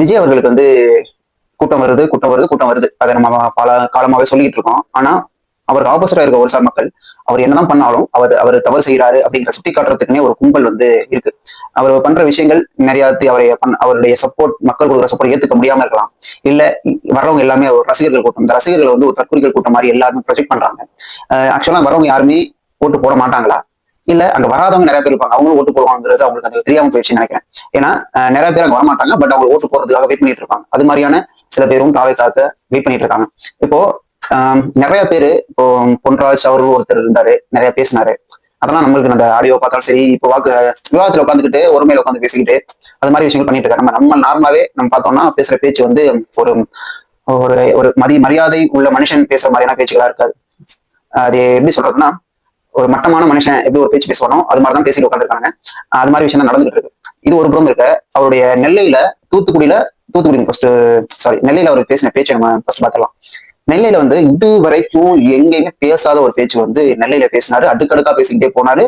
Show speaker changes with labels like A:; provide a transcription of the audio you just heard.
A: விஜய் அவர்களுக்கு வந்து கூட்டம் வருது, கூட்டம் வருது, கூட்டம் வருது. அதை நம்ம பல காலமாவே சொல்லிட்டு இருக்கோம். ஆனா, அவருக்கு ஆப்போசிட்டா இருக்க ஒரு சார் மக்கள், அவர் என்னதான் பண்ணாலும், அவர் அவர் தவறு செய்யறாரு அப்படிங்கிற சுட்டி காட்டுறதுக்குன்னே ஒரு கும்பல் வந்து இருக்கு. அவர் பண்ற விஷயங்கள் நிறைய அவருடைய சப்போர்ட், மக்கள் கொடுக்குற சப்போர்ட் ஏத்துக்க முடியாம இருக்கலாம். இல்ல வர்றவங்க எல்லாமே ஒரு ரசிகர்கள் கூட்டம். இந்த ரசிகர்களை வந்து ஒரு தற்குறிகள் கூட்டம் மாதிரி எல்லாருமே ப்ரொஜெக்ட் பண்றாங்க. ஆக்சுவலா வரவங்க யாருமே ஓட்டு போட மாட்டாங்களா? இல்ல அங்க வராதவங்க நிறைய பேர் இருப்பாங்க. அவங்களும் ஓட்டு போடுவாங்கிறது அவங்களுக்கு அது தெரியாம போயிடுச்சுன்னு நினைக்கிறேன். ஏன்னா நிறைய பேர் அங்க வரமாட்டாங்க. பட் அவங்க ஓட்டு போறதுக்காக வெயிட் பண்ணிட்டு இருப்பாங்க. அது மாதிரியான சில பேரும் தாவேக்காக வெயிட் பண்ணிட்டு இருக்காங்க. இப்போ நிறைய பேரு இப்போ பொன்ராஜ் அவர்கள் ஒருத்தர் இருந்தாரு, நிறைய பேசினாரு. அதெல்லாம் நம்மளுக்கு அந்த ஆடியோ பார்த்தாலும் சரி, இப்போ விவாதத்துல உட்காந்துக்கிட்டு ஒருமையில உட்காந்து பேசிக்கிட்டு அது மாதிரி விஷயங்கள் பண்ணிட்டு இருக்காங்க. நம்ம நார்மலாவே நம்ம பார்த்தோம்னா பேசுற பேச்சு வந்து ஒரு ஒரு ஒரு மரியாதை உள்ள மனுஷன் பேசுற மாதிரியான பேச்சுகளா இருக்காது. அது எப்படி சொல்றதுன்னா, ஒரு மட்டமான மனுஷன் எப்படி ஒரு பேச்சு பேசுவானோ அது மாதிரிதான் பேசிட்டு உட்காந்துருக்காங்க. அது மாதிரி விஷயம் தான் நடந்துட்டு இருக்கு. இது ஒரு புறம் இருக்க, அவருடைய தூத்துக்குடியில தூத்துக்குடி ஃபர்ஸ்ட் நெல்லையில அவர் பேசின பேச்சு நம்ம ஃபர்ஸ்ட் பார்த்துலாம். நெல்லையில வந்து இது வரைக்கும் எங்கேயுமே பேசாத ஒரு பேச்சு வந்து நெல்லையில பேசினாரு. அடுக்கடுக்கா பேசிக்கிட்டே போனாரு.